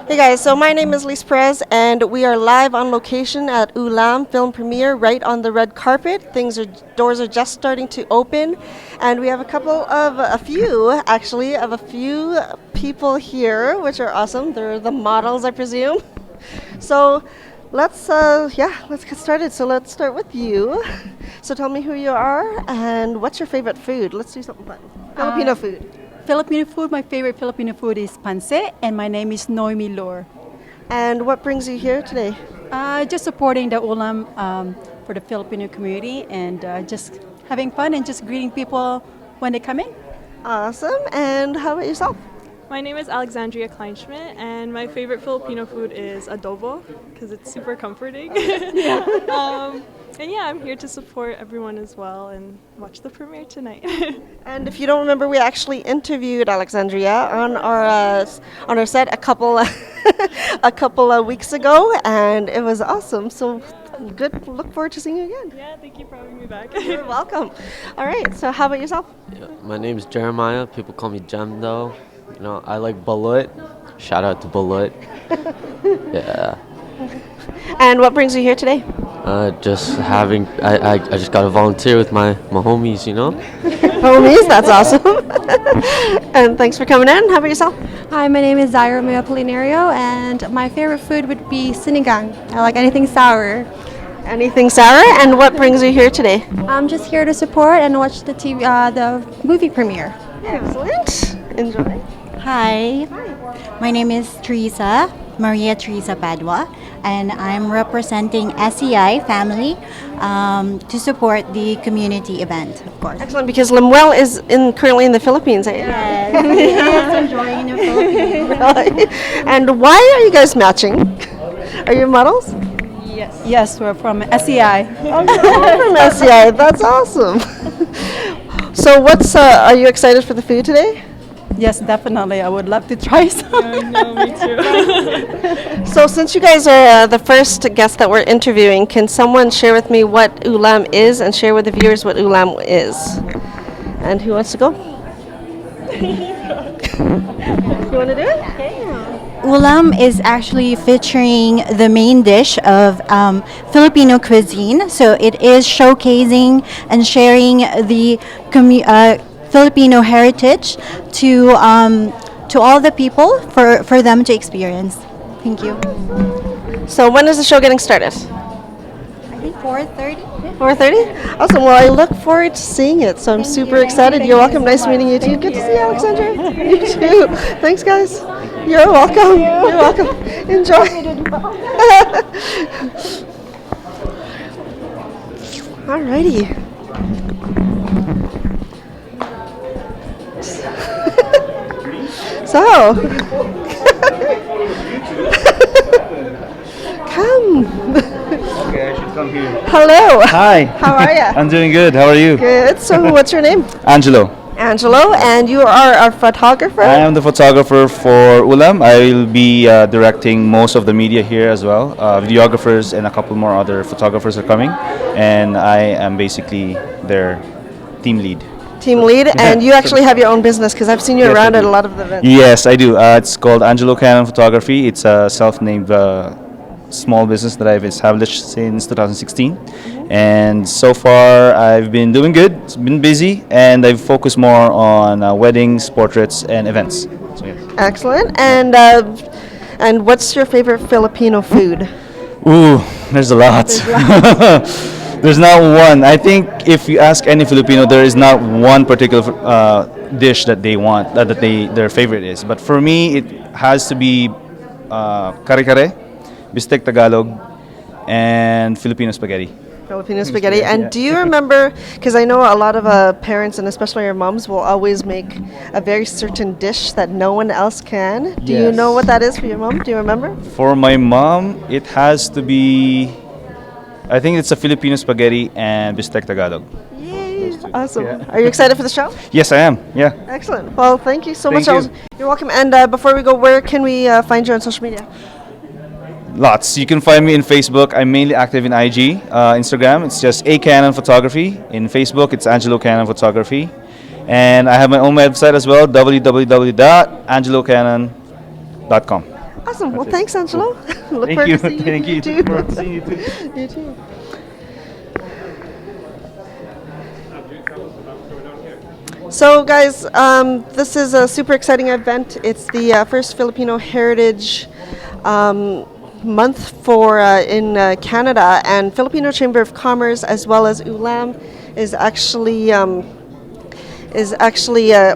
Hey guys, so my name is Lise Perez, and we are live on location at ULAM film premiere, right on the red carpet. Doors are just starting to open, and we have a few people here, which are awesome. They're the models, I presume. So let's get started. So let's start with you. So tell me who you are and what's your favorite food. Let's do something fun. Filipino food. Filipino food, my favorite Filipino food is panse, and my name is Noemi Lor. And what brings you here today? Just supporting the ULAM for the Filipino community and just having fun and just greeting people when they come in. Awesome. And how about yourself? My name is Alexandria Kleinschmidt, and my favorite Filipino food is adobo because it's super comforting. And yeah, I'm here to support everyone as well and watch the premiere tonight. And if you don't remember, we actually interviewed Alexandria on our set a couple a couple of weeks ago, and it was awesome. So good. Look forward to seeing you again. Yeah, thank you for having me back. You're welcome. All right. So how about yourself? Yeah, my name is Jeremiah. People call me Jem though. You know, I like balut. Shout out to balut. Yeah. And what brings you here today? Just having, I just got to volunteer with my homies, you know? Homies, that's awesome. And thanks for coming in. How about yourself? Hi, my name is Zaira Mea Polinario, and my favorite food would be sinigang. I like anything sour. Anything sour? And what brings you here today? I'm just here to support and watch the the movie premiere. Excellent. Enjoy. Hi, my name is Maria Teresa Padua, and I'm representing SEI family to support the community event, of course. Excellent, because Lemuel is currently in the Philippines. Eh? Yes, he is enjoying the Philippines. Really? And why are you guys matching? Are you models? Yes, we're from SEI. Oh, you're from SCI. That's awesome. So are you excited for the food today? Yes, definitely. I would love to try some. No, me too. So since you guys are the first guests that we're interviewing, can someone share with me what ULAM is and share with the viewers what ULAM is? And who wants to go? You want to do it? Okay. ULAM is actually featuring the main dish of Filipino cuisine, so it is showcasing and sharing the Filipino heritage to all the people for them to experience. Thank you. So when is the show getting started? I think 4:30. 4:30? Awesome. Well, I look forward to seeing it. So I'm super excited. You're welcome. Nice meeting you too. Good to see you, Alexandra. You too. Thanks, guys. You're welcome. You're welcome. Enjoy. Alrighty. So, come. Okay, I should come here. Hello. Hi. How are you? I'm doing good. How are you? Good. So, what's your name? Angelo. Angelo, and you are a photographer? I am the photographer for ULAM. I will be directing most of the media here as well. Videographers and a couple more other photographers are coming, and I am basically their team lead. Team lead, and you actually have your own business because I've seen you Yes, around I at do. a lot of the events. Yes, I do. It's called Angelo Cannon Photography. It's a self-named small business that I've established since 2016. And so far, I've been doing good. It's been busy, and I've focused more on weddings, portraits, and events. So, yeah. Excellent. And what's your favorite Filipino food? Ooh, there's a lot. There's not one. I think if you ask any Filipino, there is not one particular dish that they want, their favorite is. But for me, it has to be kare-kare, bistek Tagalog, and Filipino spaghetti. Filipino spaghetti. And do you remember, because I know a lot of parents and especially your moms will always make a very certain dish that no one else can. Do you Yes. know what that is for your mom? Do you remember? For my mom, it has to be, I think it's a Filipino spaghetti and bistek Tagalog. Yay. Awesome. Are you excited for the show? Yes, I am. Yeah. Excellent. Well, thank you so Thank much. you. You're welcome. And before we go, where can we find you on social media? Lots. You can find me in Facebook. I'm mainly active in IG. Instagram, it's just A Cannon Photography. In Facebook, it's Angelo Cannon Photography. And I have my own website as well, www.angelocannon.com. Awesome. Well, it. thanks, Angelo. Look Thank forward you. to seeing Thank you. too. Look forward to seeing you too. You too. So, guys, this is a super exciting event. It's the first Filipino Heritage Month for in Canada, and Filipino Chamber of Commerce as well as ULAM is actually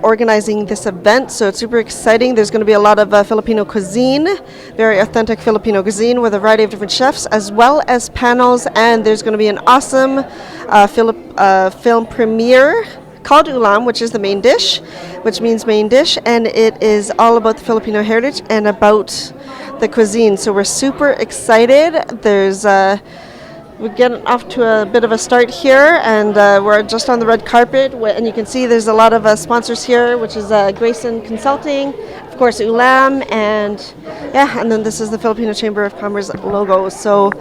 organizing this event. So it's super exciting. There's going to be a lot of Filipino cuisine, very authentic Filipino cuisine with a variety of different chefs, as well as panels. And there's going to be an awesome film premiere called ULAM, which is the main dish, which means main dish, and it is all about the Filipino heritage and about the cuisine. So we're super excited. We're getting off to a bit of a start here, and we're just on the red carpet, and you can see there's a lot of sponsors here, which is Grayson Consulting, of course ULAM, and then this is the Filipino Chamber of Commerce logo. So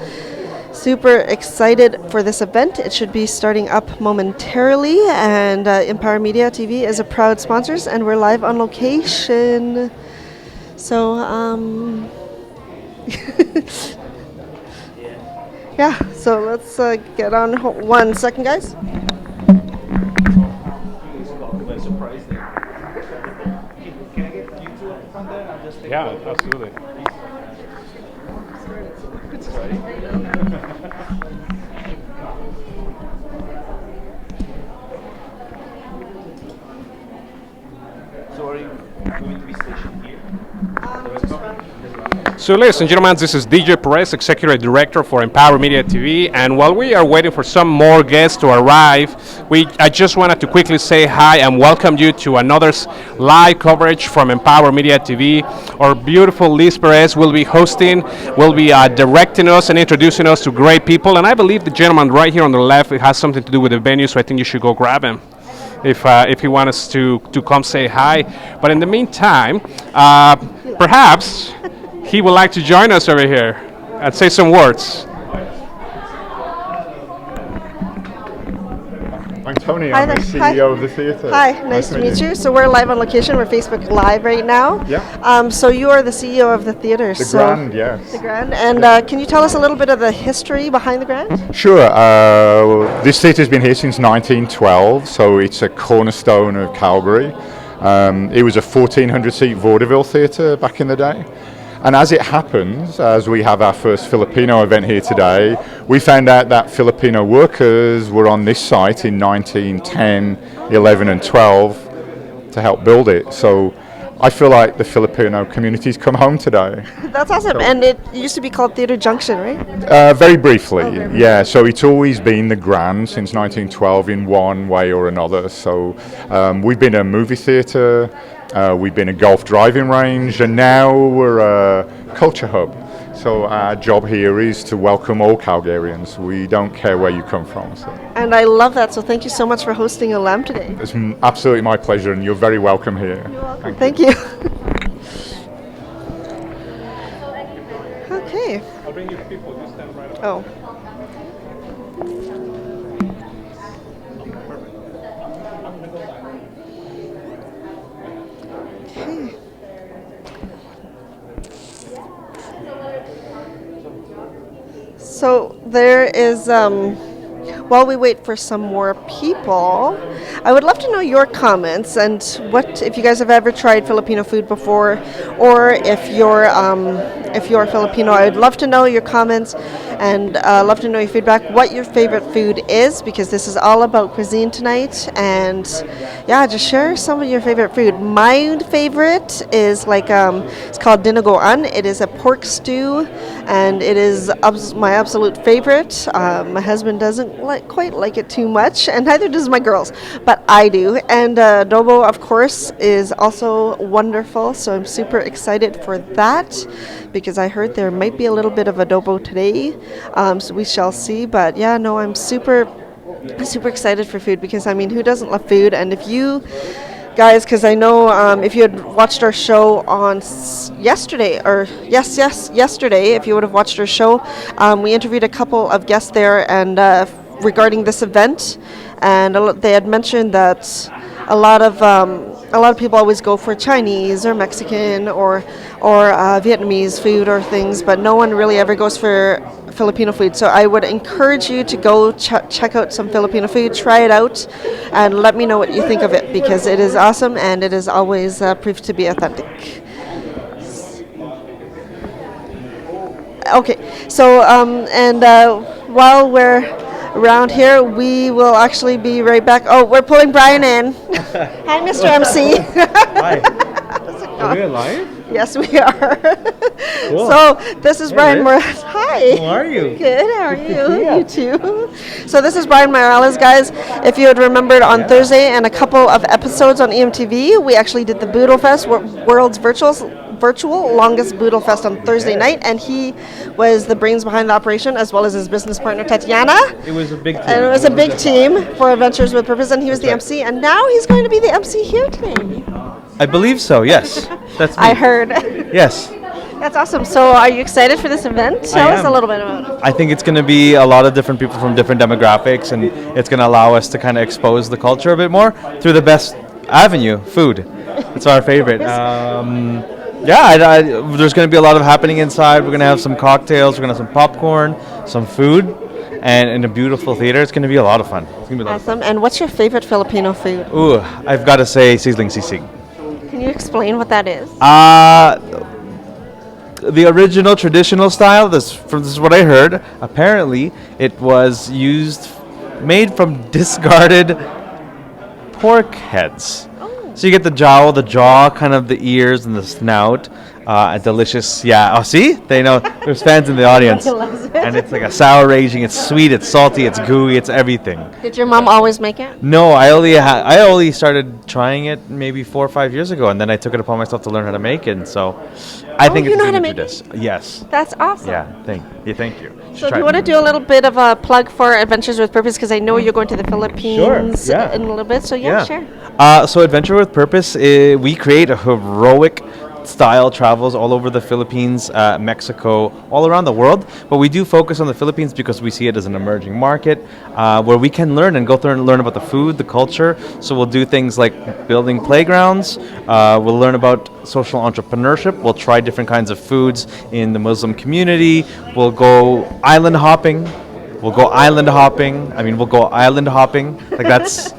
super excited for this event. It should be starting up momentarily, and Empower Media TV is a proud sponsors, and we're live on location. So yeah, so let's get on. 1 second, guys. Yeah, absolutely. So are you going to be stationed here? So, ladies and gentlemen, this is DJ Perez, Executive Director for Empower Media TV, and while we are waiting for some more guests to arrive, I just wanted to quickly say hi and welcome you to another live coverage from Empower Media TV. Our beautiful Liz Perez will be hosting, will be directing us and introducing us to great people, and I believe the gentleman right here on the left, it has something to do with the venue, so I think you should go grab him if he wants us to come say hi. But in the meantime, perhaps he would like to join us over here and say some words. I'm Tony, Hi I'm the there. CEO of the theatre. Hi, nice to meet you. So we're live on location. We're Facebook Live right now. Yeah. So you are the CEO of the theater. The Grand, yes. The Grand. And can you tell us a little bit of the history behind the Grand? Sure. This theatre's been here since 1912, so it's a cornerstone of Calgary. It was a 1,400-seat vaudeville theatre back in the day. And as it happens, as we have our first Filipino event here today, we found out that Filipino workers were on this site in 1910, 11 and 12 to help build it. So I feel like the Filipino community's come home today. That's awesome. And it used to be called Theatre Junction, right? Very briefly, yeah. So it's always been the Grand since 1912 in one way or another. So we've been a movie theatre, we've been a golf driving range, and now we're a culture hub. So our job here is to welcome all Calgarians. We don't care where you come from. So. And I love that. So thank you so much for hosting ULAM today. It's absolutely my pleasure, and you're very welcome here. You're welcome. Thank you. Okay. I'll bring you people. You stand right up. Oh. Okay. So there is, while we wait for some more people, I would love to know your comments and what, if you guys have ever tried Filipino food before, or if you're Filipino, I would love to know your comments and love to know your feedback, what your favorite food is, because this is all about cuisine tonight. And yeah, just share some of your favorite food. My favorite is it's called dinagoan. It is a pork stew, and it is my absolute favorite. My husband doesn't quite like it too much, and neither does my girls, but I do. And adobo, of course, is also wonderful, so I'm super excited for that, because I heard there might be a little bit of adobo today, so we shall see. But yeah, no, I'm super excited for food, because I mean, who doesn't love food? And if you guys, because I know if you had watched our show on yesterday, if you would have watched our show, we interviewed a couple of guests there, and regarding this event, and they had mentioned that a lot a lot of people always go for Chinese or Mexican or Vietnamese food or things, but no one really ever goes for Filipino food. So I would encourage you to go check out some Filipino food, try it out, and let me know what you think of it, because it is awesome and it is always proved to be authentic. Okay, so while we're around here, we will actually be right back. Oh, we're pulling Brian in. Hi, Mr. MC. Hi. Are we alive? Yes, we are. Cool. So this is Brian Liz. Morales. Hi. How are you? Good. How are you? Yeah. You too. So this is Brian Morales, guys. If you had remembered on Thursday and a couple of episodes on EMTV, we actually did the Boodle Fest, world's virtual longest Boodle Fest on Thursday night, and he was the brains behind the operation, as well as his business partner Tatiana. It was a big team. And it was a big team for Adventures with Purpose, and he was the MC, and now he's going to be the MC here today. I believe so, yes. That's me. I heard. Yes. That's awesome. So are you excited for this event? Tell us a am. little bit about it. I think it's going to be a lot of different people from different demographics, and it's going to allow us to kind of expose the culture a bit more through the best avenue, food. It's our favorite. There's going to be a lot of happening inside. We're going to have some cocktails, we're going to have some popcorn, some food, and in a beautiful theater. It's going to be a lot of fun. It's going to be a lot of fun. Awesome. And what's your favorite Filipino food? Ooh, I've got to say sisig sisig. Can you explain what that is? The original traditional style, this is what I heard. Apparently, it was made from discarded pork heads. So you get the jowl, the jaw, kind of the ears and the snout. A delicious, Oh, see? They know. There's fans in the audience. And it's like a sour raging. It's sweet, it's salty, it's gooey, it's everything. Did your mom always make it? No, I only started trying it maybe 4 or 5 years ago, and then I took it upon myself to learn how to make it. And so I think you it's know how to going to make do this. Yes. That's awesome. Yeah, thank you. So do you want to do a little bit of a plug for Adventures with Purpose? Because I know you're going to the Philippines yeah. in a little bit. So share. So Adventure with Purpose, we create a heroic style travels all over the Philippines, Mexico, all around the world. But we do focus on the Philippines because we see it as an emerging market where we can learn and go through and learn about the food, the culture. So we'll do things like building playgrounds. We'll learn about social entrepreneurship. We'll try different kinds of foods in the Muslim community. We'll go island hopping. Like that's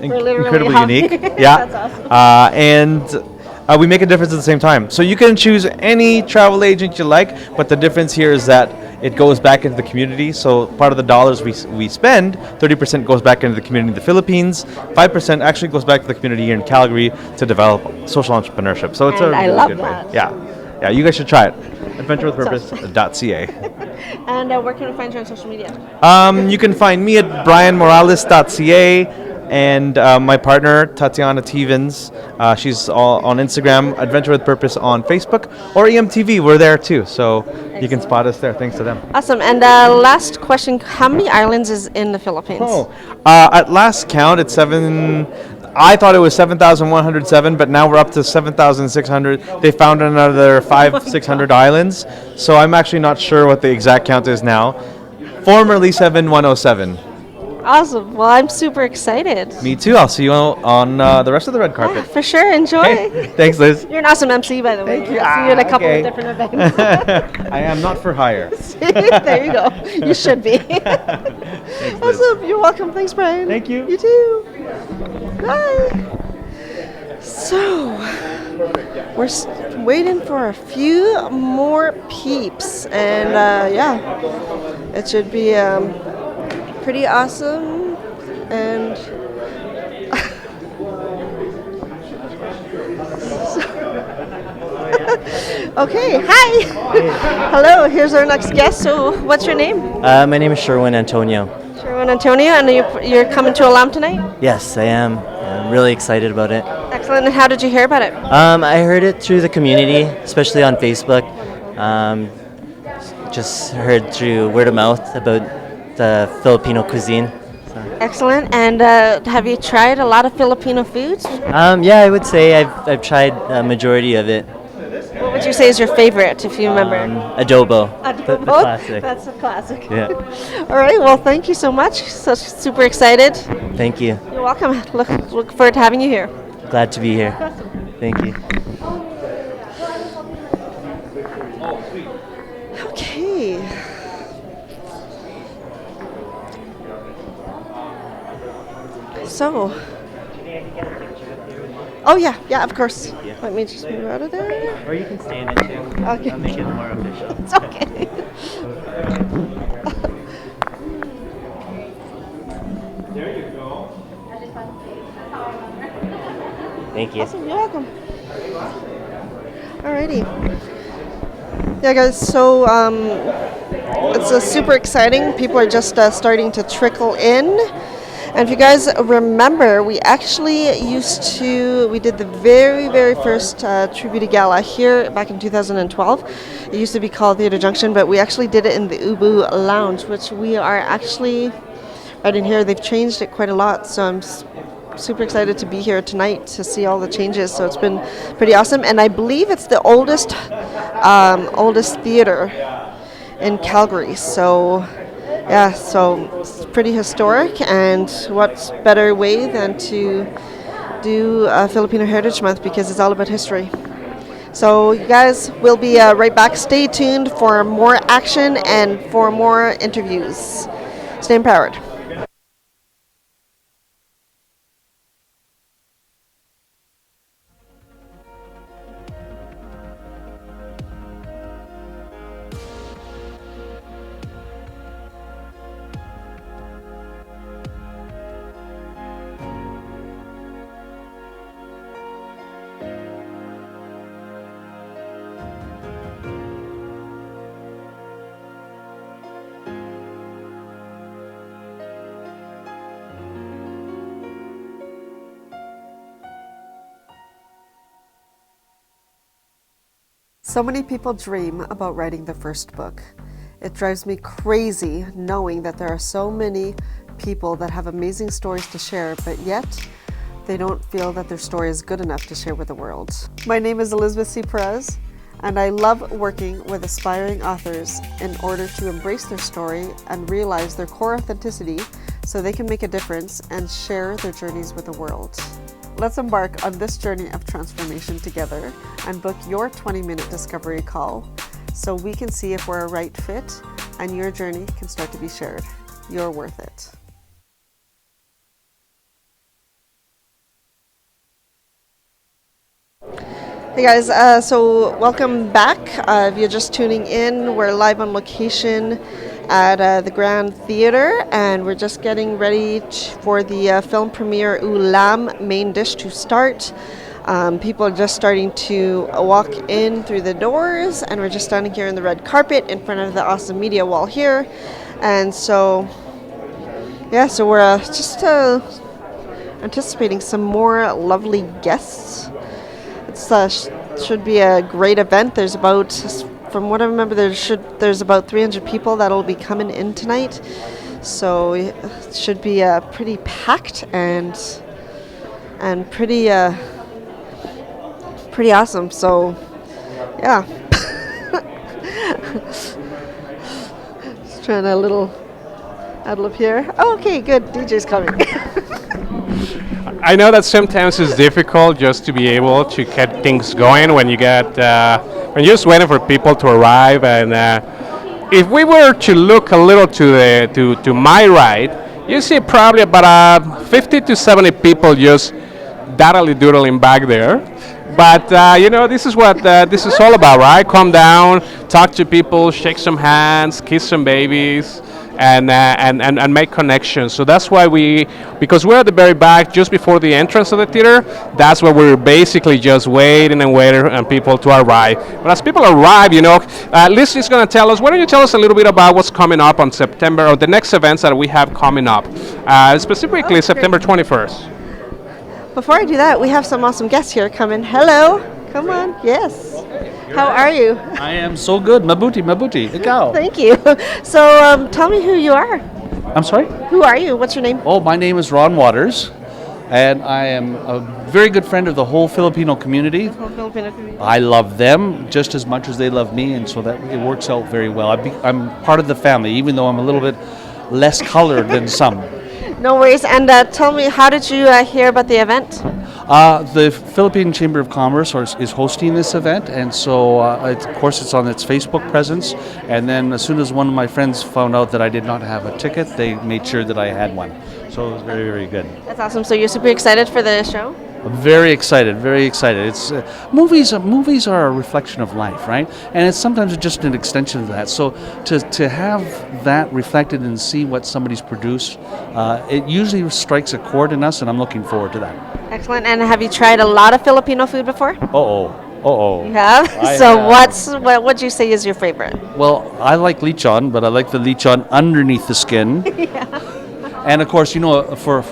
incredibly unique. Yeah. That's awesome. We make a difference at the same time. So you can choose any travel agent you like, but the difference here is that it goes back into the community. So part of the dollars we spend, 30% goes back into the community in the Philippines, 5% actually goes back to the community here in Calgary to develop social entrepreneurship. So it's a really good way. Yeah, you guys should try it. AdventureWithPurpose.ca. And where can we find you on social media? You can find me at brianmorales.ca. And my partner, Tatiana Tevens, she's on Instagram, Adventure with Purpose on Facebook, or EMTV, we're there too. So you can spot us there, thanks to them. Awesome. And last question, how many islands is in the Philippines? At last count, it's 7. I thought it was 7,107, but now we're up to 7,600. They found another 600 islands. So I'm actually not sure what the exact count is now. Formerly 7,107. Awesome. Well, I'm super excited. Me too. I'll see you on the rest of the red carpet. Yeah, for sure. Enjoy. Okay. Thanks, Liz. You're an awesome MC, by the way. Thank you. I'll see you in a couple Okay. of different events. I am not for hire. There you go. You should be. Thanks, Liz. Awesome. You're welcome. Thanks, Brian. Thank you. You too. Bye. So, we're waiting for a few more peeps. And it should be pretty awesome. And okay, hi. Hello, here's our next guest. So, what's your name? My name is Sherwin Antonio. Sherwin Antonio, and you're coming to ULAM tonight? Yes, I am. I'm really excited about it. Excellent. And how did you hear about it? I heard it through the community, especially on Facebook. Just heard through word of mouth about the Filipino cuisine. Excellent. And have you tried a lot of Filipino foods? Yeah, I would say I've tried a majority of it. What would you say is your favorite, if you remember? Adobo. Adobo? The classic. That's a classic. Yeah. All right. Well, thank you so much. So super excited. Thank you. You're welcome. Look forward to having you here. Glad to be here. Thank you. Okay. So. Oh yeah, yeah, of course. Let me just move out of there. Or you can stay in it too. Okay. I'll make it more official. It's okay. There you go. Thank you. Awesome, you're welcome. Alrighty. Yeah, guys. So it's super exciting. People are just starting to trickle in. And if you guys remember, we actually we did the very first Tribute Gala here back in 2012. It used to be called Theatre Junction, but we actually did it in the Ubu Lounge, which we are actually right in here. They've changed it quite a lot, so I'm super excited to be here tonight to see all the changes. So it's been pretty awesome, and I believe it's the oldest theater in Calgary. So. Yeah, so it's pretty historic, and what's better way than to do Filipino Heritage Month, because it's all about history. So you guys, we'll be right back. Stay tuned for more action and for more interviews. Stay empowered. So many people dream about writing their first book. It drives me crazy knowing that there are so many people that have amazing stories to share, but yet they don't feel that their story is good enough to share with the world. My name is Elizabeth C. Perez, and I love working with aspiring authors in order to embrace their story and realize their core authenticity so they can make a difference and share their journeys with the world. Let's embark on this journey of transformation together and book your 20-minute discovery call so we can see if we're a right fit and your journey can start to be shared. You're worth it. Hey guys, so welcome back. If you're just tuning in, we're live on location at the Grand Theatre, and we're just getting ready for the film premiere ULAM main dish to start. People are just starting to walk in through the doors, and we're just standing here in the red carpet in front of the awesome media wall here. And so, yeah, so we're just anticipating some more lovely guests. It should be a great event. There's about, from what I remember, there's about 300 people that'll be coming in tonight. So it should be pretty packed and pretty awesome. So yeah. Just trying a little ad-lib here. Oh, okay, good. DJ's coming. I know that sometimes it's difficult just to be able to get things going when you get when you're just waiting for people to arrive. And if we were to look a little to my right, you see probably about 50 to 70 people just doodling back there. But this is what this is all about, right? Calm down, talk to people, shake some hands, kiss some babies, and make connections. So that's why because we're at the very back, just before the entrance of the theater, that's where we're basically just waiting on people to arrive. But as people arrive, Liz is going to tell us. Why don't you tell us a little bit about what's coming up on September, or the next events that we have coming up, specifically September 21st. Before I do that, we have some awesome guests here coming. Hello. Come on. Yes. How are you? I am so good. Mabuti. Ikaw. Thank you. So tell me who you are. I'm sorry? Who are you? What's your name? Oh, my name is Ron Waters, and I am a very good friend of the whole Filipino community. I love them just as much as they love me, and so that it works out very well. I'm part of the family, even though I'm a little bit less colored than some. No worries. And tell me, how did you hear about the event? The Philippine Chamber of Commerce is hosting this event, and so of course it's on its Facebook presence. And then as soon as one of my friends found out that I did not have a ticket, they made sure that I had one. So it was very, very good. That's awesome. So you're super excited for the show? Very excited, very excited. It's movies. Movies are a reflection of life, right? And it's sometimes just an extension of that. So to have that reflected and see what somebody's produced, it usually strikes a chord in us, and I'm looking forward to that. Excellent. And have you tried a lot of Filipino food before? You have? What would you say is your favorite? Well, I like lechon, but I like the lechon underneath the skin. And of course, for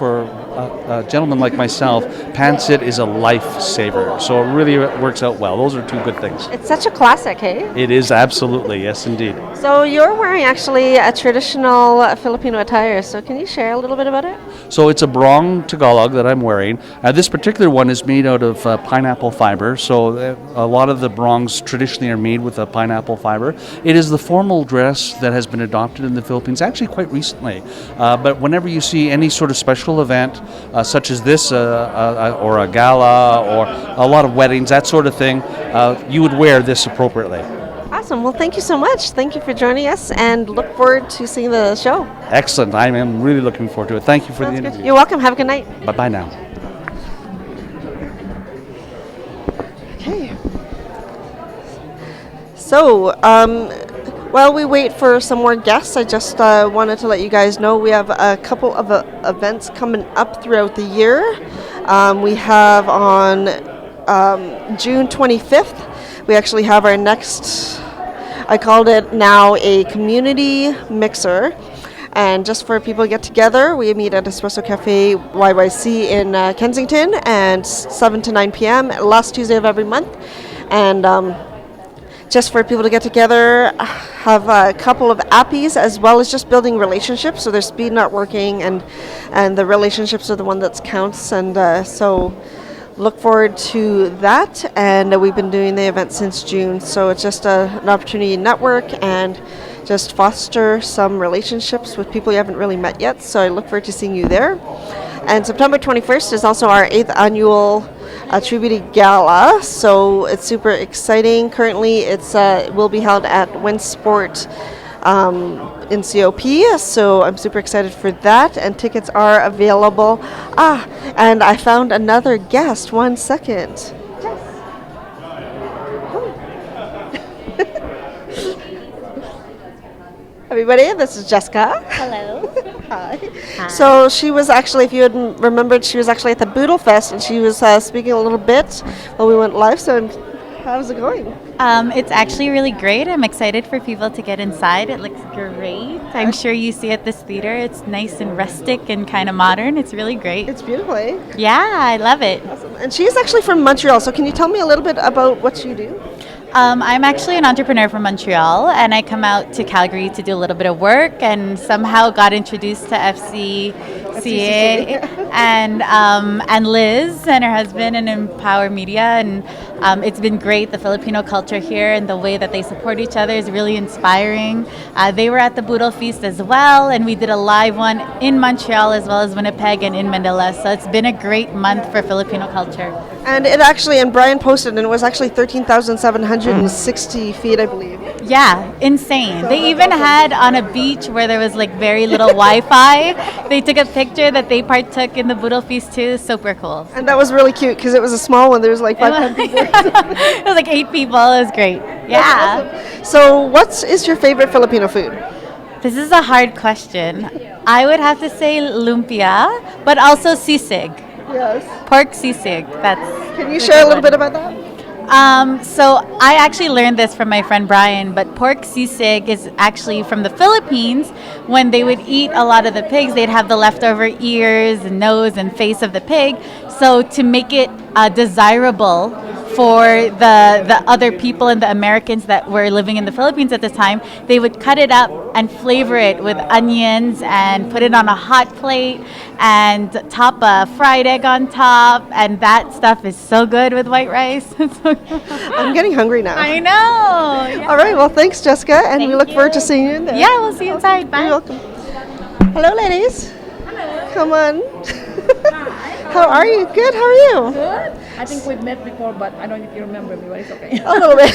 a gentleman like myself, pancit is a lifesaver. So it really works out well. Those are two good things. It's such a classic, hey? It is absolutely, yes, indeed. So you're wearing actually a traditional Filipino attire. So can you share a little bit about it? So it's a brong Tagalog that I'm wearing. This particular one is made out of pineapple fiber. So a lot of the brongs traditionally are made with a pineapple fiber. It is the formal dress that has been adopted in the Philippines actually quite recently. But whenever you see any sort of special event, such as this, or a gala, or a lot of weddings, that sort of thing, you would wear this appropriately. Awesome. Well, thank you so much. Thank you for joining us, and look forward to seeing the show. Excellent. I am really looking forward to it. Thank you for the interview. You're welcome. Have a good night. Bye-bye now. Okay. So, while we wait for some more guests, I just wanted to let you guys know we have a couple of events coming up throughout the year. We have on June 25th, we actually have our next, I called it now a community mixer. And just for people to get together, we meet at Espresso Cafe YYC in Kensington, and 7 to 9 p.m. last Tuesday of every month. And just for people to get together, have a couple of appies, as well as just building relationships. So there's speed networking, and the relationships are the one that counts. And so look forward to that. And we've been doing the event since June. So it's just an opportunity to network and just foster some relationships with people you haven't really met yet. So I look forward to seeing you there. And September 21st is also our 8th annual Tribute Gala, so it's super exciting. Currently, it will be held at Winsport in COP, so I'm super excited for that, and tickets are available. And I found another guest. 1 second. Everybody, this is Jessica. Hello. Hi. So she was actually, if you had remembered, she was actually at the Boodle Fest, and she was speaking a little bit while we went live. So how's it going? It's actually really great. I'm excited for people to get inside. It looks great. I'm sure you see at this theater. It's nice and rustic and kind of modern. It's really great. It's beautiful, eh? Yeah, I love it. Awesome. And she's actually from Montreal. So can you tell me a little bit about what you do? I'm actually an entrepreneur from Montreal, and I come out to Calgary to do a little bit of work, and somehow got introduced to FCCA and Liz and her husband and Empower Media, and it's been great. The Filipino culture here and the way that they support each other is really inspiring. They were at the Boodle Feast as well, and we did a live one in Montreal as well as Winnipeg and in Manila. So it's been a great month for Filipino culture. And it actually, and Brian posted, and it was actually 13,760 feet, I believe. Yeah, insane. They even had on a beach where there was like very little Wi-Fi. They took a picture that they partook in the Boodle Feast too. Super cool. And that was really cute because it was a small one. There was like 500 people. It was like 8 people. It was great. Yeah. Awesome. So what is your favorite Filipino food? This is a hard question. I would have to say lumpia, but also sisig. Yes. Pork sisig. Can you share a little bit about that? So I actually learned this from my friend Brian, but pork sisig is actually from the Philippines. When they would eat a lot of the pigs, they'd have the leftover ears and nose and face of the pig. So to make it desirable for the other people and the Americans that were living in the Philippines at the time, they would cut it up and flavor it with onions and put it on a hot plate and top a fried egg on top, and that stuff is so good with white rice. I'm getting hungry now. I know. Yeah. All right, well, thanks, Jessica, and we look forward to seeing you in there. Yeah, we'll see you inside. Bye. You're welcome. Hello, ladies. Hello. Come on. How are you? Good. How are you? Good. I think we've met before, but I don't know if you remember me, but it's okay. A little bit.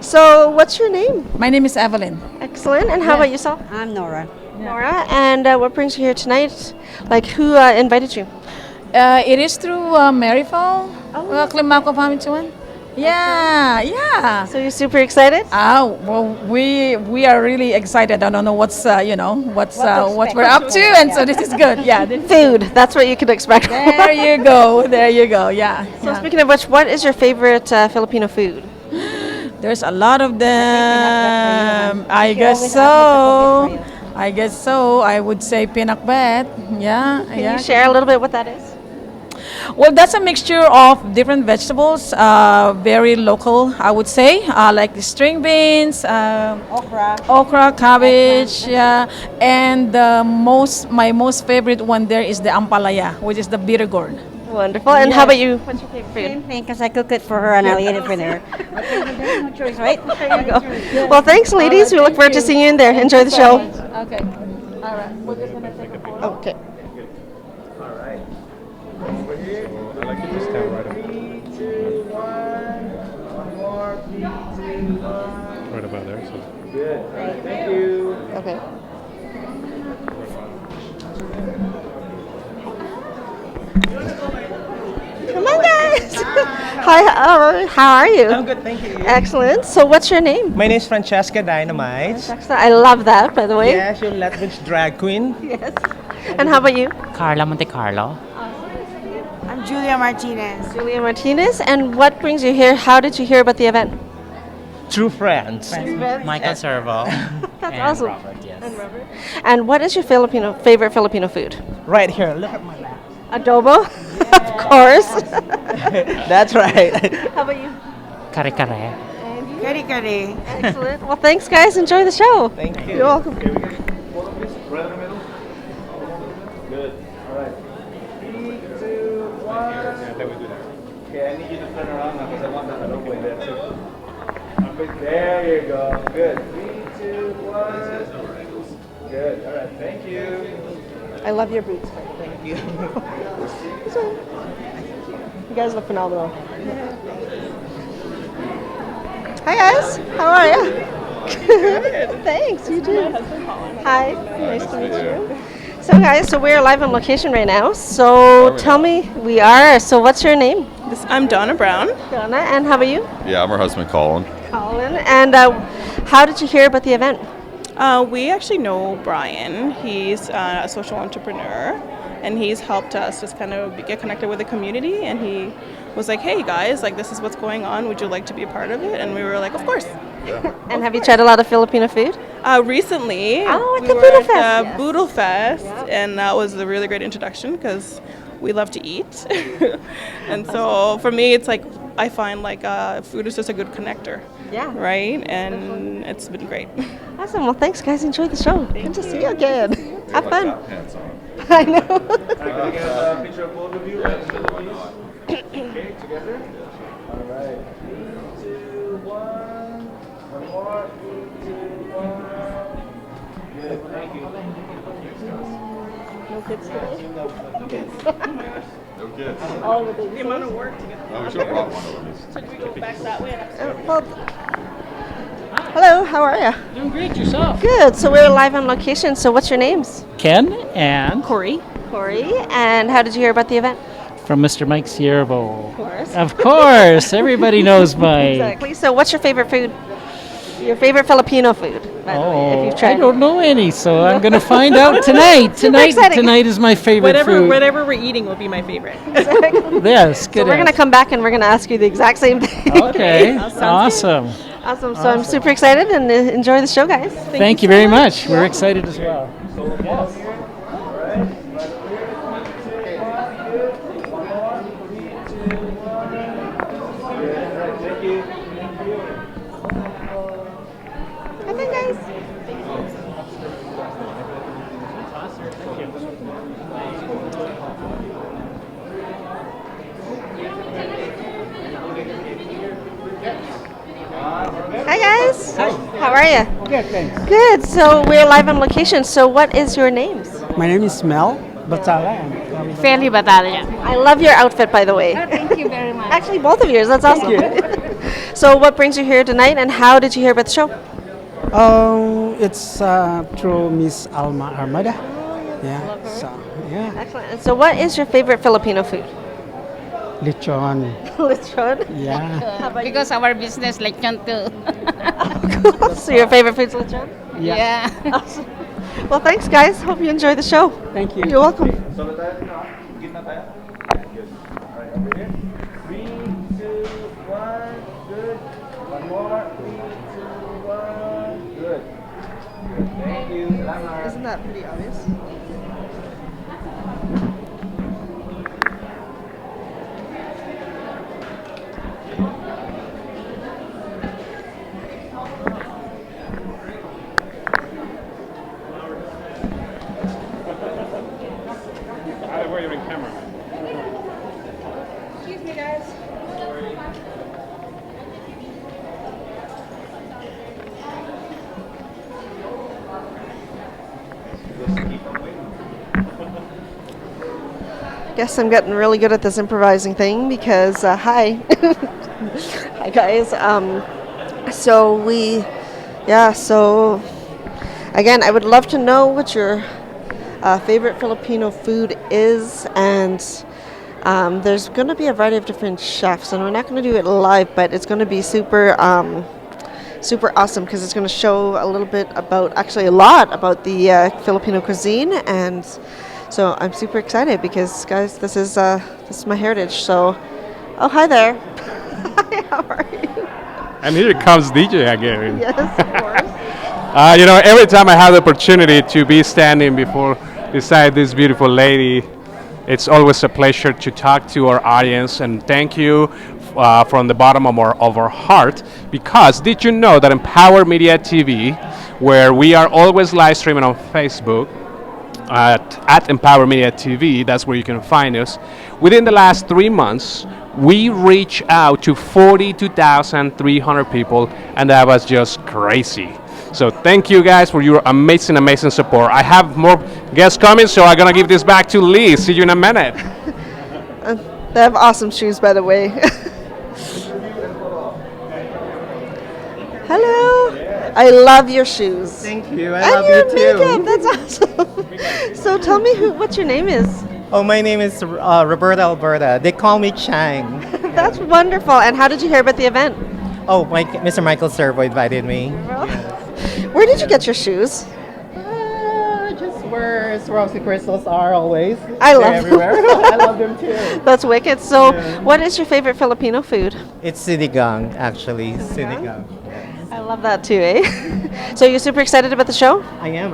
So, what's your name? My name is Evelyn. Excellent. And how about yourself? I'm Nora. Nora. And what brings you here tonight? Like, who invited you? It is through Maryfall, Climaco Pamituan. Yeah, yeah. So you're super excited? Well, we are really excited. I don't know what's what we're up to, and so this is good. Yeah, food. That's what you can expect. There you go. There you go. Yeah. So speaking of which, what is your favorite Filipino food? There's a lot of them. I guess so. I would say pinakbet. Yeah. Can you share a little bit what that is? Well, that's a mixture of different vegetables, very local, I would say, like the string beans, okra, cabbage, yeah, and my most favorite one there is the ampalaya, which is the bitter gourd. Wonderful. And how about you? What's your favorite food? Same thing, because I cook it for her and I'll eat it for her. There's no choice, right? There you go. Well, thanks, ladies. We look forward to seeing you in there. Enjoy the show. Okay. All right. We're just gonna take a photo. Okay. I'd like you to stand right up. 3, 2, 1. One more. 3, 2, 1. Right about there. So. Good. All right. Thank you. Okay. Come on, guys. Hi. How are you? I'm good, thank you. Excellent. So, what's your name? My name is Francesca Dynamite. Francesca, I love that, by the way. Yes, you're Latvian drag queen. Yes. And how about you? Carla Monte Carlo. I'm Julia Martinez. Julia Martinez. And what brings you here? How did you hear about the event? True friends. Michael Servo. That's and awesome. Robert, yes. And Robert. And what is your favorite Filipino food? Right here, look at my lap. Adobo? Of course. That's right. How about you? Kare kare. Curry curry. Excellent. Well, thanks, guys. Enjoy the show. Thank you. You're welcome. Right in the middle. Good. All right. 3, 2, 1. Okay, I need you to turn around now because I want that adobo in there too. There you go. Good. 3, 2, 1. Good. All right. Thank you. I love your boots. Thank you. You guys look phenomenal. Hi, guys. How are you? Good. Thanks. You too. Hi. Nice to meet you. So, guys, we're live on location right now. So, tell me, we are. So, what's your name? I'm Donna Brown. Donna. And how about you? Yeah, I'm her husband, Colin. Colin. And how did you hear about the event? We actually know Brian. He's a social entrepreneur, and he's helped us just kind of get connected with the community. And he was like, "Hey guys, like this is what's going on. Would you like to be a part of it?" And we were like, "Of course." Yeah. And have you tried a lot of Filipino food? Recently, at we the were Boodle at Fest. the Boodle Fest, and that was a really great introduction because we love to eat. And so for me, it's like I find like food is just a good connector. Yeah. Right? And it's been great. Awesome. Well, thanks, guys. Enjoy the show. Good to see you again. Have fun. I know. Can I get a picture of both of you? Okay, together. All right. 3, 2, 1. One more. 3, 2, 1. Good. Thank you. No kids today? No kids. All of The amount of work to get Oh, we should have brought one of these. Should we go back that way? Hello, how are you? Doing great, yourself. Good. So we're live on location. So what's your names? Ken and Corey. Corey. And how did you hear about the event? from Mr. Mike Ciervo. Of course. Of course. Everybody knows Mike. Exactly. So what's your favorite food? Your favorite Filipino food, by the way, if you've tried I don't know any, so I'm going to find out tonight. Tonight is my favorite food. Whatever we're eating will be my favorite. Exactly. Yes, good. So we're going to come back and we're going to ask you the exact same thing. Okay, awesome. Awesome. So I'm super excited and enjoy the show, guys. Thank you very much. We're excited as well. Yes. Okay, guys. Hi guys. Hi. How are you? Good, thanks. Good. So we're live on location. So what is your names? My name is Mel Batala. Fairly Battalion. I love your outfit, by the way. Oh, thank you very much. Actually, both of yours. That's awesome. Thank So, what brings you here tonight, and how did you hear about the show? It's through Miss Alma Armada. Yeah. So yeah. Excellent. And so, what is your favorite Filipino food? Lechon. Lechon. Yeah. Because our business lechon too. So, your favorite food's lechon? Yeah. Awesome. Well, thanks, guys. Hope you enjoy the show. Thank you. You're welcome. Solo tayo dito, ah. Gitna tayo. Good. Alright, over here. 3, 2, 1. Good. One more. 3, 2, 1. Good. Good. Thank you. Salamat. Isn't that pretty obvious? Excuse me, guys. Guess I'm getting really good at this improvising thing because, hi. Hi, guys. So again, I would love to know what your favorite Filipino food is, and there's going to be a variety of different chefs, and we're not going to do it live, but it's going to be super awesome because it's going to show a little bit about, actually a lot about the Filipino cuisine, and so I'm super excited because, guys, this is my heritage. So, oh, hi there. Hi, how are you? And here comes DJ again. Yes, of course. Every time I have the opportunity to be standing beside this beautiful lady, it's always a pleasure to talk to our audience, and thank you from the bottom of our heart, because did you know that Empower Media TV, where we are always live streaming on Facebook, at Empower Media TV, that's where you can find us. Within the last 3 months, we reached out to 42,300 people, and that was just crazy. So thank you guys for your amazing support. I have more guests coming, so I'm gonna give this back to Lee. See you in a minute. They have awesome shoes, by the way. Hello. I love your shoes. Thank you. I and love your you too. makeup. That's awesome. So tell me what your name is. Oh, my name is Roberta Alberta. They call me Chang. That's wonderful. And how did you hear about the event? Oh, Mr. Michael Servo invited me. Where did you get your shoes? Just where Swarovski crystals are always. I love They're everywhere. I love them too. That's wicked. So, what is your favorite Filipino food? It's sinigang, actually. Sinigang. I love that too, eh? So you're super excited about the show? I am.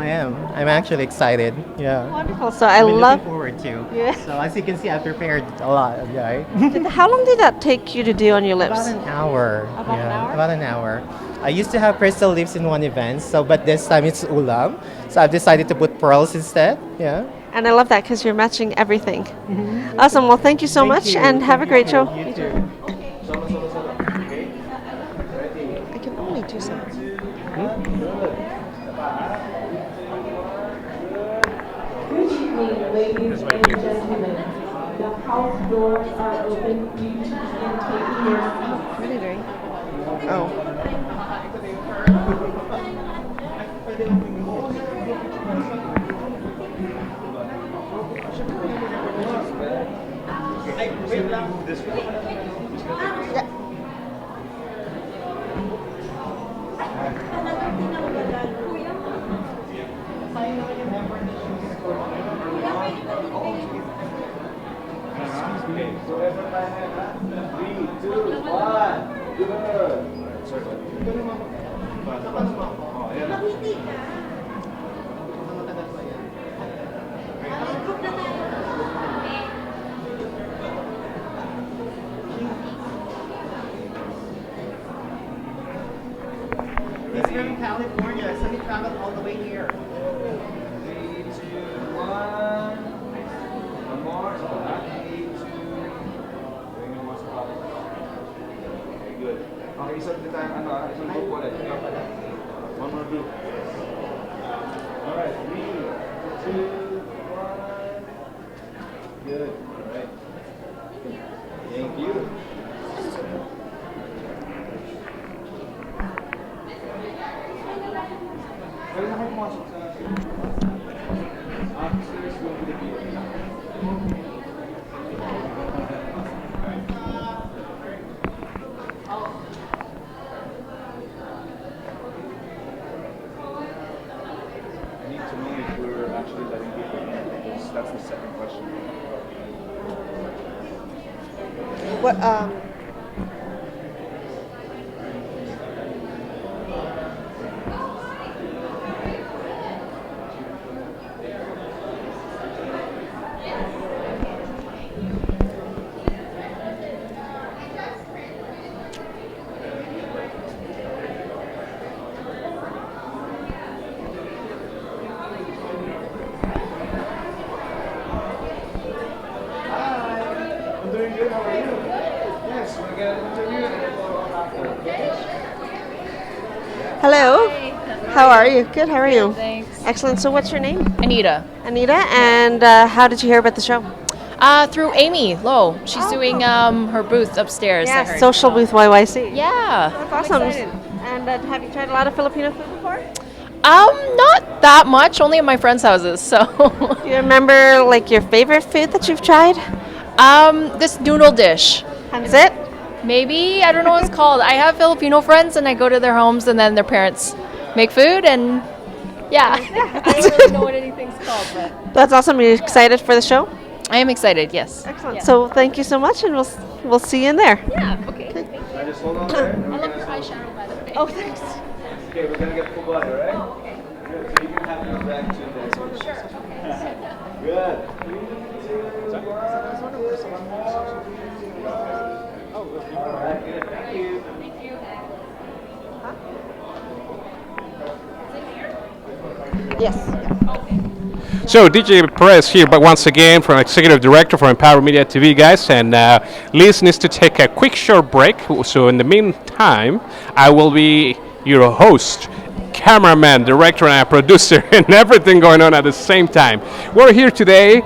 I'm actually excited. Yeah. Wonderful. So I love. Looking forward to. Yeah. So as you can see, I've prepared a lot. Right? How long did that take you to do on your lips? About an hour. About an hour. I used to have crystal lips in one event, but this time it's ULAM. So I've decided to put pearls instead. Yeah. And I love that because you're matching everything. Awesome. Well, thank you so much, and have a great show. You too. I can only do so. Good evening, ladies and gentlemen. The house doors are open. Please begin taking your seats. What are you doing? Oh. He's from California, so he traveled all the way here. 3, 2, 1. One more. 3, 2. Okay, good. Okay, isang group ulit. One more group. Alright, 3, 2, Good. All right. Thank you. I need to know if we're actually letting people in, because that's the second question. What I'm doing good. How are you? Yes, we're gonna interview and follow up after. Hello. How are you? Good. How are you? Thanks. Excellent. So, what's your name? Anita. Anita. And how did you hear about the show? Through Amy Lowe. She's doing her booth upstairs. I Yeah, heard. Social Booth YYC. Yeah. That's awesome. And have you tried a lot of Filipino food before? Not that much. Only at my friends' houses. So. Do you remember like your favorite food that you've tried? This noodle dish. Is it? Maybe, I don't know what it's called. I have Filipino friends and I go to their homes and then their parents make food and yeah. I don't really know what anything's called, but That's awesome. Are you excited for the show? I am excited, yes. Excellent. Yeah. So thank you so much, and we'll see you in there. Yeah, okay. I just hold on there. I love your eyeshadow, by the way. Oh, thanks. Okay, we're gonna get full body, right? Okay. Good. So you can have your back to the. Oh, sure. Good. All right. Good. Thank you. Thank you. Yes. So DJ Perez here, but once again from Executive Director for Empower Media TV, guys, and Liz needs to take a quick short break. So in the meantime, I will be your host, cameraman, director, and producer, and everything going on at the same time. We're here today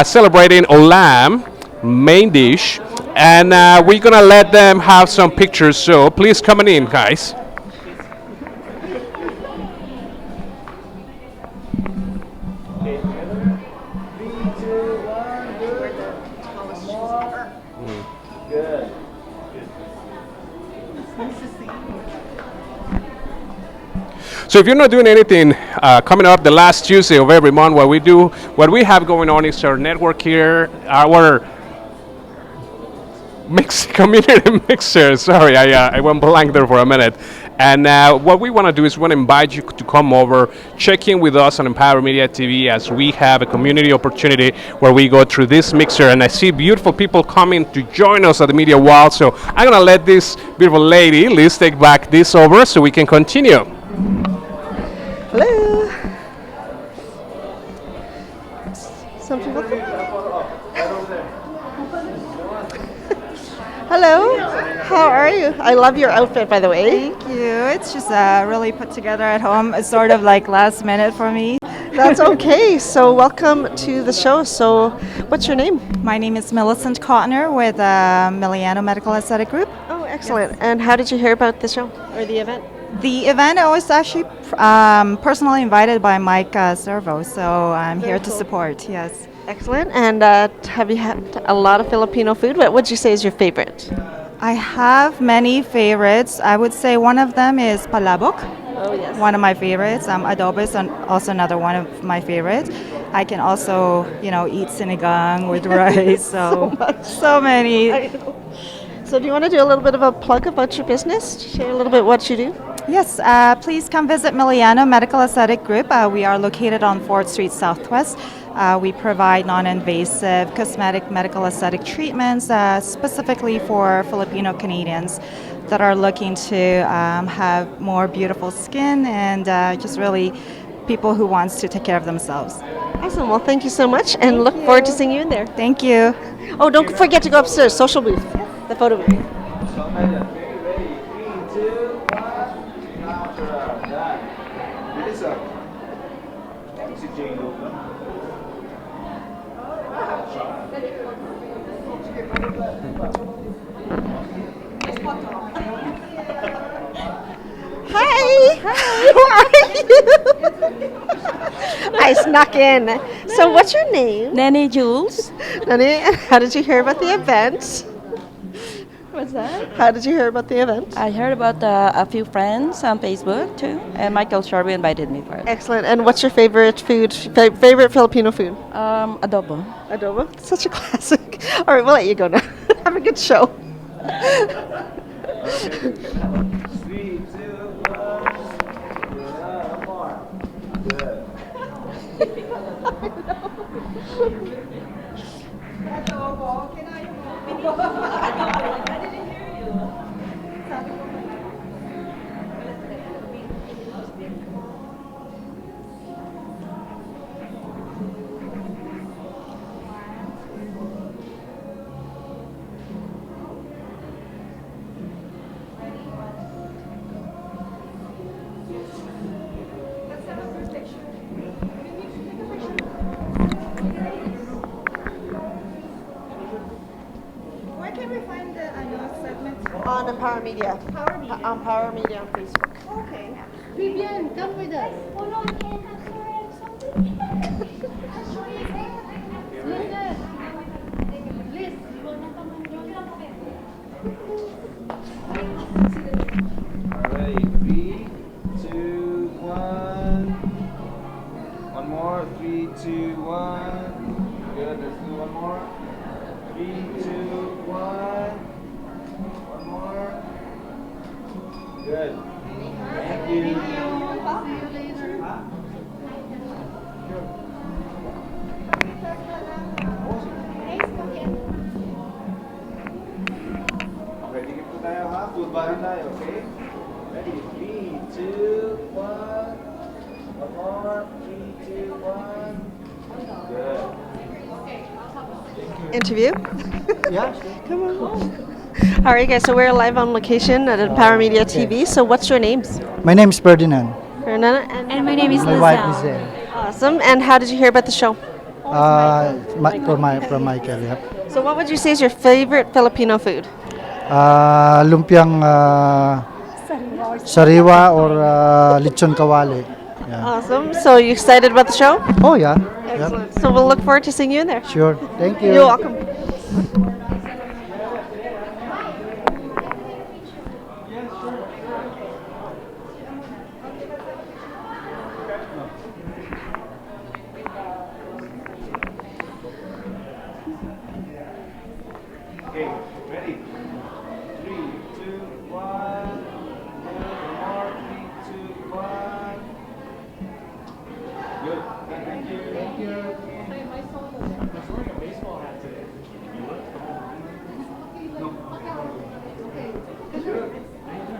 celebrating ULAM main dish, and we're gonna let them have some pictures. So please come on in, guys. Good. So if you're not doing anything, coming up the last Tuesday of every month, what we have going on is our network here, our community mixer. Sorry, I went blank there for a minute. And what we want to do is we want to invite you to come over, check in with us on Empower Media TV, as we have a community opportunity where we go through this mixer. And I see beautiful people coming to join us at the media wall. So I'm going to let this beautiful lady, Liz, take back this over so we can continue. Hello. Some people. Hello. How are you? I love your outfit, by the way. Thank you. It's just really put together at home. It's sort of like last minute for me. That's okay. So welcome to the show. So what's your name? My name is Millicent Cotner with Miliano Medical Aesthetic Group. Oh, excellent. Yes. And how did you hear about the show or the event? The event I was actually personally invited by Mike Servo, so I'm here to support, yes. Excellent. And have you had a lot of Filipino food? What would you say is your favorite? I have many favorites. I would say one of them is palabok. Oh, yes. One of my favorites. Adobo is also another one of my favorites. I can also, eat sinigang with rice. So many. So do you want to do a little bit of a plug about your business? Share a little bit what you do? Yes, please come visit Miliano Medical Aesthetic Group. We are located on 4th Street Southwest. We provide non-invasive cosmetic medical aesthetic treatments specifically for Filipino Canadians that are looking to have more beautiful skin and just really people who wants to take care of themselves. Awesome. Well, thank you so much and look forward to seeing you in there. Thank you. Oh, don't forget to go upstairs, social booth, the photo booth. Hi. How are you? I snuck in. So, what's your name? Nanny Jules. Nanny, and how did you hear about the event? What's that? How did you hear about the event? I heard about a few friends on Facebook too, and Michael Sharby invited me for it. Excellent. And what's your favorite food? Favorite Filipino food? Adobo. Adobo. Such a classic. All right, we'll let you go now. Have a good show. 3, 2, 1. Yeah, more. Good. Where can we find the segment? On Power Media. Power Media. On Power Media on Facebook. Okay. Vivian, come with us. Oh no, I can't. I'm sorry. I'm something. Please, you wanna come and join us? Ready? 3, 2, 1. One more. 3, 2, 1. Good. Let's do one more. 3, 2, 1. One more. Good. Thank you. See you later. Okay, dikit po tayo ha. Tulbahan tayo, okay? Ready? 3, 2, 1. One more. 3, 2, 1. Good. Interview? Yeah. Come on. All right, guys. So we're live on location at Power Media TV. So what's your names? My name is Ferdinand. Fernanda And my name is My wife is there. Awesome. And how did you hear about the show? From Michael, yep. So what would you say is your favorite Filipino food? Lumpiang sariwa or lechon kawali. Yeah. Awesome. So you excited about the show? Oh yeah. Excellent. So we'll look forward to seeing you in there. Sure. Thank you. You're welcome. Okay, ready? 3, 2, 1. One more. 3, 2, 1. Good. Thank you. Thank you. Hey, my son was wearing a baseball hat today. You were? No. Okay. Good.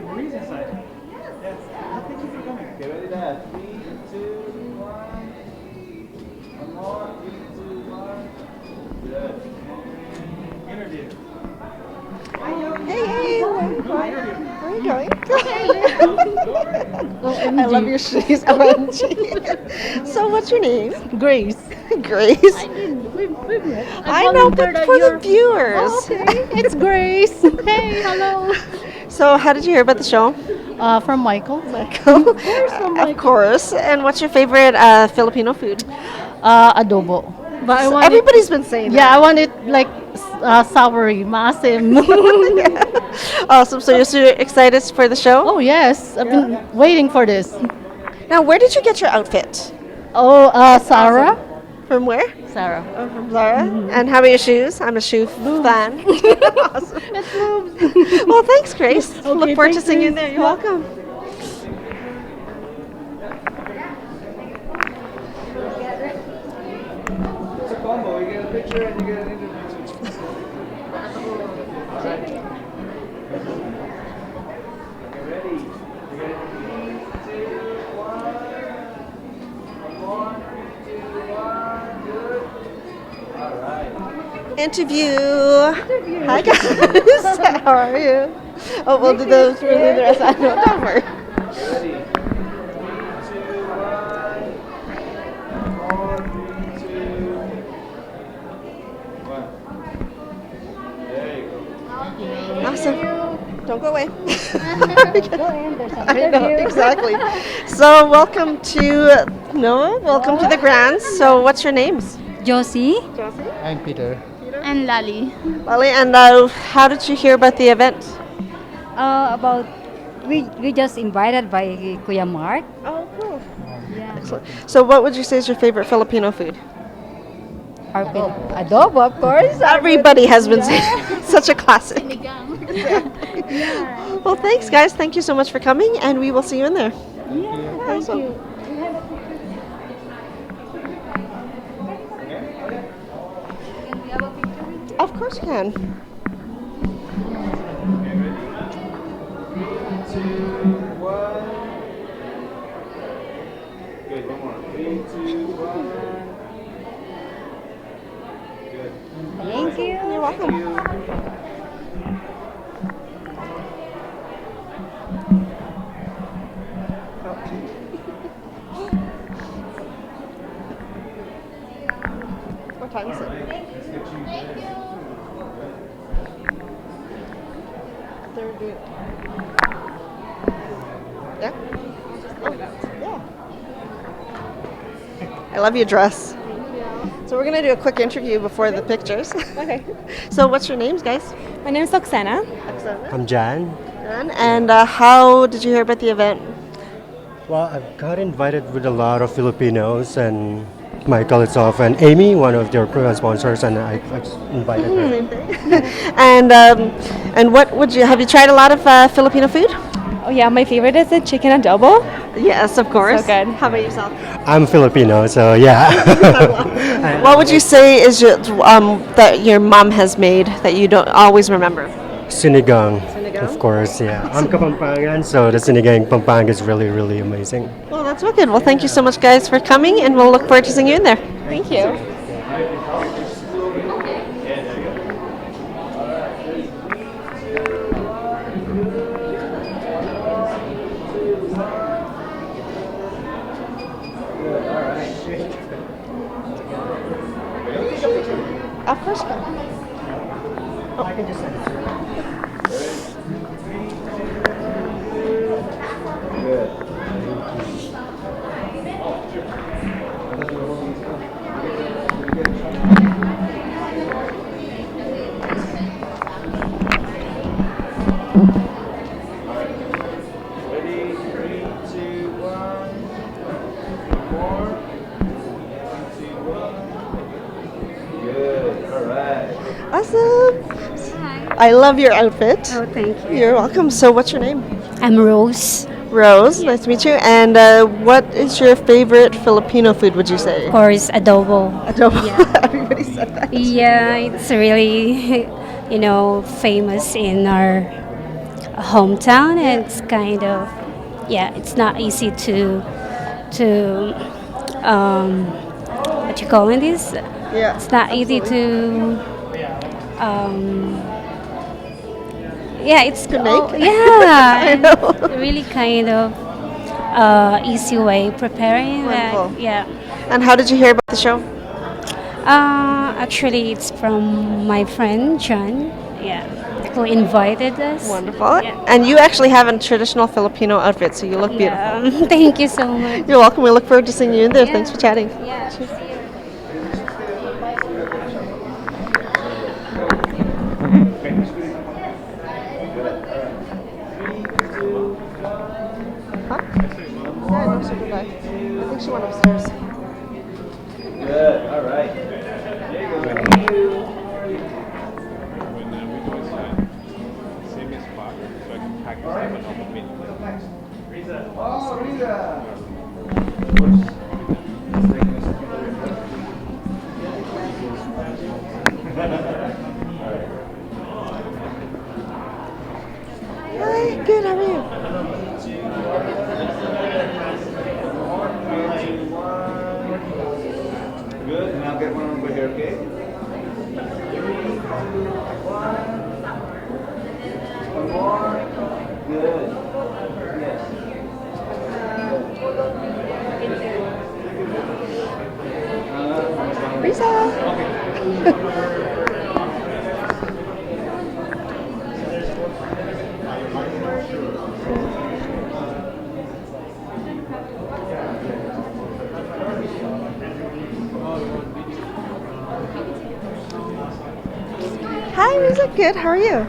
Marie's inside. Yes. Thank you for coming. Okay, ready, Dad? 3, 2, 1. One more. 3, 2, 1. Good. Interview. Hey, where are you going? I love your shoes. OMG. So what's your name? Grace. Grace. We've met. I know, but for the viewers. Oh, okay. It's Grace. Hey, hello. So how did you hear about the show? From Michael. Michael. Of course, from Michael. Of course. And what's your favorite Filipino food? Adobo. But I want Everybody's been saying that. Yeah, I want it like soury, maasim. Awesome. So you're super excited for the show? Oh yes, I've been waiting for this. Now, where did you get your outfit? Oh, Sarah. From where? Sarah. Oh, from Zara. And how about your shoes? I'm a shoe fan. Awesome. It's moves. Well, thanks, Grace. Okay, Look forward to thanks, seeing you Grace. there. You're welcome. It's a combo. You get a picture and you get an interview too. Alright. Okay, ready? You get 3, 2, 1. One more. 3, 2, 1. Good. Alright. Interview. Hi, guys. How are you? Oh, we'll do those for the rest. I know. Don't worry. Ready? 3, 2, 1. More. 3, 2, 1. So, don't go away. Go in, there's an I know, interview. exactly. So welcome to Noah. Welcome to the Grands. So what's your names? Josie. I'm Peter. And Lali. Lali, and how did you hear about the event? About we just invited by Kuya Mark. Oh, cool. Yeah. Excellent. So what would you say is your favorite Filipino food? Our adobo, of course. Everybody has been saying such a classic. Yeah. Well, thanks, guys. Thank you so much for coming, and we will see you in there. Yeah, thank you. Of course you can. Good, one more. 3, 2, 1. Good. Thank you. You're welcome. What time is it? Yeah? Yeah. I love your dress. So we're going to do a quick interview before the pictures. Okay. So what's your names, guys? My name is Oksana. I'm Jan. And how did you hear about the event? Well, I've got invited with a lot of Filipinos and Michael itself and Amy, one of their program sponsors, and I invited her. And what would you have you tried a lot of Filipino food? Oh yeah, my favorite is the chicken adobo. Yes, of course. So good. How about yourself? I'm Filipino, so yeah. What would you say is your, that your mom has made that you don't always remember? Sinigang, of course, yeah. I'm Kapampangan, so the sinigang Pampanga is really, really amazing. Well, that's wicked. Well, thank you so much, guys, for coming, and we'll look forward to seeing you in there. Thank you. Of course you can. I can just send it to you. Ready? 3, 2, 1. One more. 3, 2, 1. Good. All right. Awesome. I love your outfit. Oh, thank you. You're welcome. So what's your name? I'm Rose. Rose, nice to meet you. And what is your favorite Filipino food, would you say? Of course, adobo. Adobo. Yeah. Everybody said that. Yeah, it's really, famous in our hometown. And it's kind of, it's not easy to what you calling this? Yeah. It's not easy to, it's to make. yeah, really kind of easy way preparing. Wonderful. Yeah. And how did you hear about the show? Actually, it's from my friend John. Yeah, who invited us. Wonderful. Yeah. And you actually have a traditional Filipino outfit, so you look beautiful. Yeah. Thank you so much. You're welcome. We look forward to seeing you in there. Thanks for chatting. Yeah. Cheers. Huh? Yeah, no, so did I. I think she went upstairs. Good. All right. There you go. Thank you. When we go inside, save me a spot so I can practice them and help them meet. Oh, Rita. Hi, good, how are you? Good. And I'll get one over here, okay? One more. Good. Yes. Risa. Hi, Riza. Good. How are you?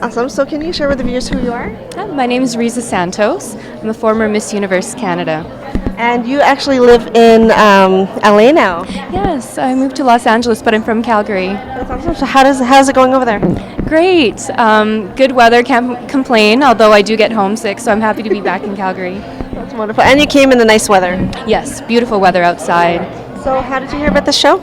Awesome. So, can you share with the viewers who you are? My name is Riza Santos. I'm a former Miss Universe Canada. And you actually live in LA now. Yes, I moved to Los Angeles, but I'm from Calgary. That's awesome. So, how's it going over there? Great. Good weather, can't complain, although I do get homesick, so I'm happy to be back in Calgary. That's wonderful. And you came in the nice weather. Yes, beautiful weather outside. So, how did you hear about the show?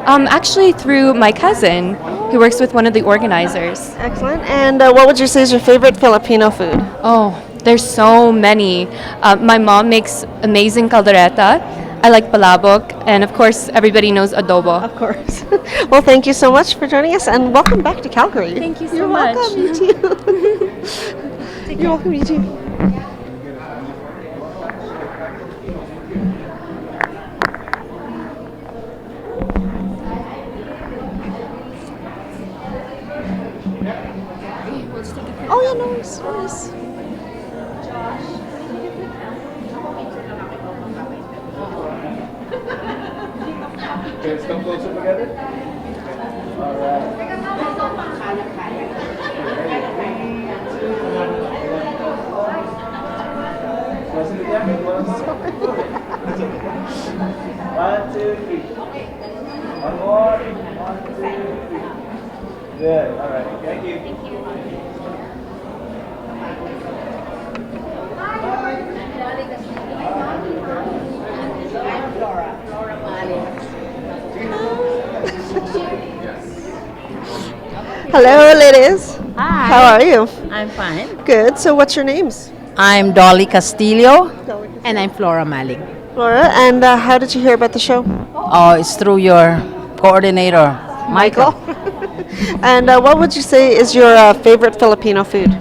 Actually, through my cousin, who works with one of the organizers. Excellent. And what would you say is your favorite Filipino food? Oh, there's so many. My mom makes amazing caldereta. I like palabok, and of course, everybody knows adobo. Of course. Well, thank you so much for joining us, and welcome back to Calgary. Thank you so You're much. welcome. You too. You're welcome. You too. Oh yeah, no worries, no worries. Okay, let's come closer together. All right. Close it again. One, two, three. One more. One, two, three. Good. All right. Thank you. Hello, ladies. Hi. How are you? I'm fine. Good. So, what's your names? I'm Dolly Castillo. And I'm Flora Maling. Flora. And how did you hear about the show? Oh, it's through your coordinator, Michael. And what would you say is your favorite Filipino food?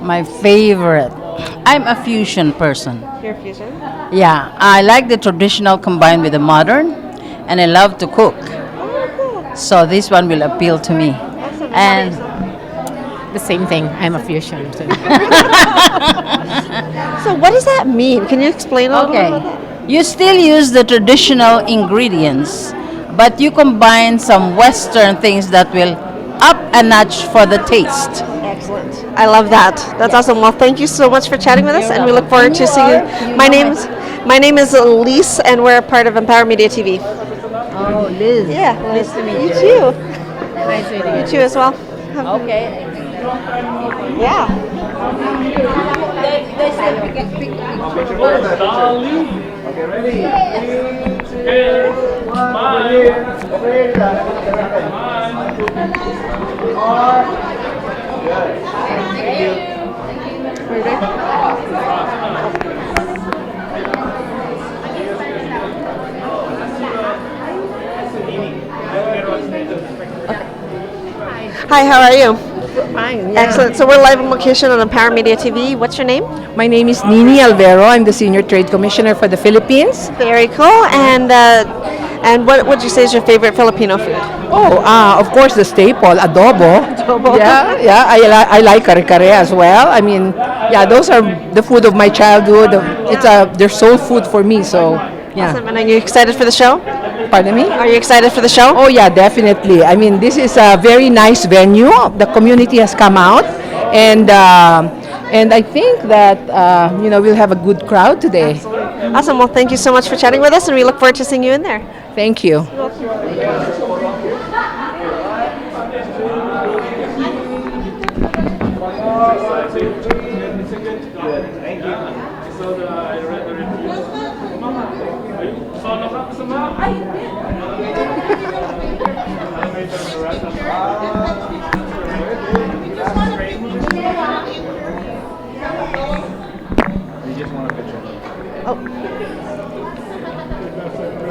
My favorite. I'm a fusion person. Your fusion? Yeah, I like the traditional combined with the modern, and I love to cook. So this one will appeal to me. And the same thing. I'm a fusion too. So what does that mean? Can you explain a little bit about that? okay, you still use the traditional ingredients, but you combine some Western things that will up a notch for the taste. Excellent. I love that. That's awesome. Well, thank you so much for chatting with us, and we look forward to seeing you. My name is Elise, and we're a part of Empower Media TV. Oh, Liz. Yeah, Nice to meet you you. too. Nice meeting you. You too as well. Okay. Yeah. Okay, ready? 3, 2, 1. Over here. Over here. Good. Thank you. Hi, how are you? Fine. Yeah. Excellent. So we're live on location on Empower Media TV. What's your name? My name is Nini Alvero. I'm the Senior Trade Commissioner for the Philippines. Very cool. And what would you say is your favorite Filipino food? Oh, of course, the staple, adobo. Adobo. Yeah. I like kare-kare as well. I mean, yeah, those are the food of my childhood. They're soul food for me. So, yeah. Awesome. And are you excited for the show? Pardon me? Are you excited for the show? Oh yeah, definitely. I mean, this is a very nice venue. The community has come out, and I think that we'll have a good crowd today. Awesome. Well, thank you so much for chatting with us, and we look forward to seeing you in there. Thank you.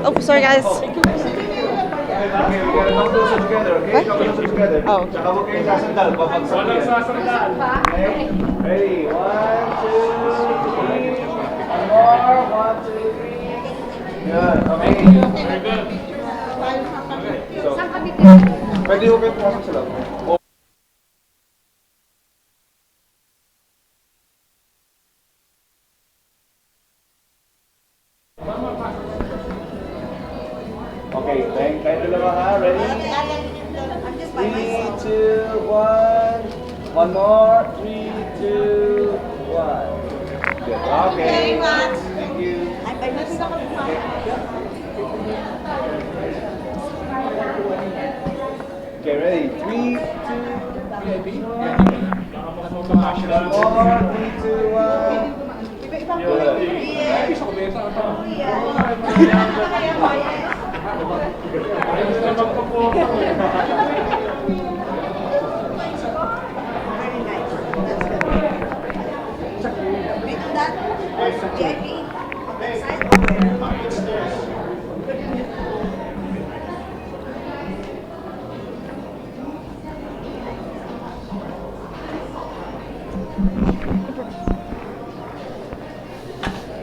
Oh, sorry guys. Okay, we gotta come closer together, okay? Come closer together. Oh. Tsaka huwag kayong sasandal, babagsak yan. Okay? Ready? 1, 2, 3. One more. 1, 2, 3. Good. Okay. Very good. Okay. So, pwede ko kayo pumasok sa loob. Okay, dalawa ha. Ready? 3, 2, 1. One more. 3, 2, 1. Good. Okay. Thank you. Okay, ready? 3, 2,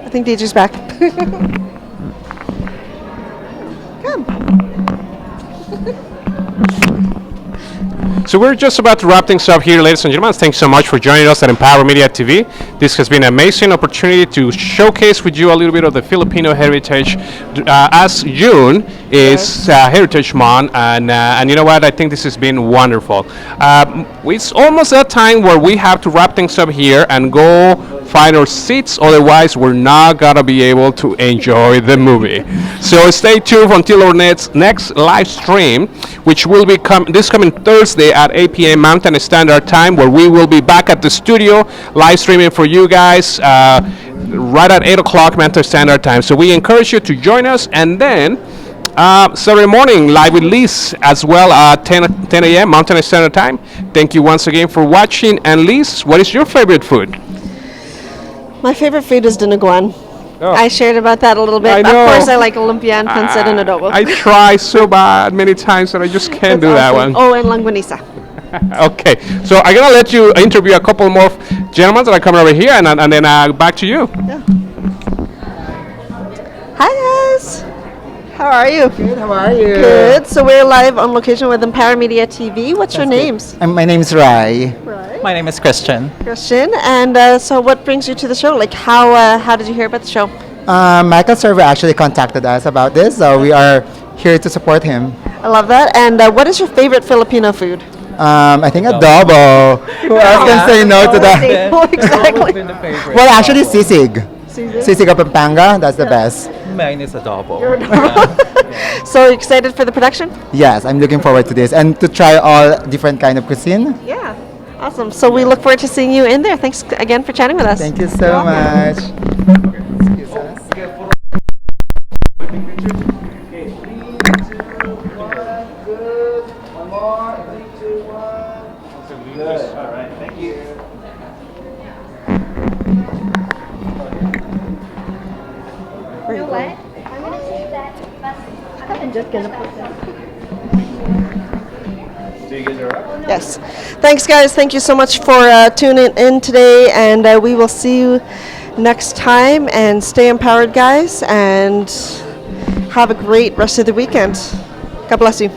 I think DJ's back. Come. So we're just about to wrap things up here, ladies and gentlemen. Thanks so much for joining us at Empower Media TV. This has been an amazing opportunity to showcase with you a little bit of the Filipino heritage. As June is Heritage Month, and you know what? I think this has been wonderful. It's almost that time where we have to wrap things up here and go find our seats. Otherwise, we're not gonna be able to enjoy the movie. So stay tuned until our next live stream, which will be this coming Thursday at 8 p.m. Mountain Standard Time, where we will be back at the studio live streaming for you guys right at 8 o'clock Mountain Standard Time. So we encourage you to join us, and then Saturday morning live with Liz as well at 10 a.m. Mountain Standard Time. Thank you once again for watching. And Liz, what is your favorite food? My favorite food is dinuguan. Oh. I shared about that a little bit. I Of know. course, I like lumpia and pancit and adobo. I try so bad many times that I just can't do that one. Oh, and langwanisa. Okay, so I'm gonna let you interview a couple more gentlemen that are coming over here, and then back to you. Yeah. Hi guys. How are you? Good, how are you? Good. So we're live on location with Empower Media TV. What's your names? My name is Rai. Rai. My name is Christian. Christian. And so what brings you to the show? Like how did you hear about the show? Michael Server actually contacted us about this, so we are here to support him. I love that. And what is your favorite Filipino food? I think adobo. Who else can say no to that? Exactly. Well, actually sisig. Sisig of Pampanga, that's the best. Mine is adobo. So excited for the production? Yes, I'm looking forward to this and to try all different kind of cuisine. Yeah. Awesome. So we look forward to seeing you in there. Thanks again for chatting with us. Thank you so much. Good. All right. Thank you. You know what? I'm gonna say that. I'm just gonna put that. So you guys are up? Yes. Thanks, guys. Thank you so much for tuning in today, and we will see you next time. And stay empowered, guys, and have a great rest of the weekend. God bless you.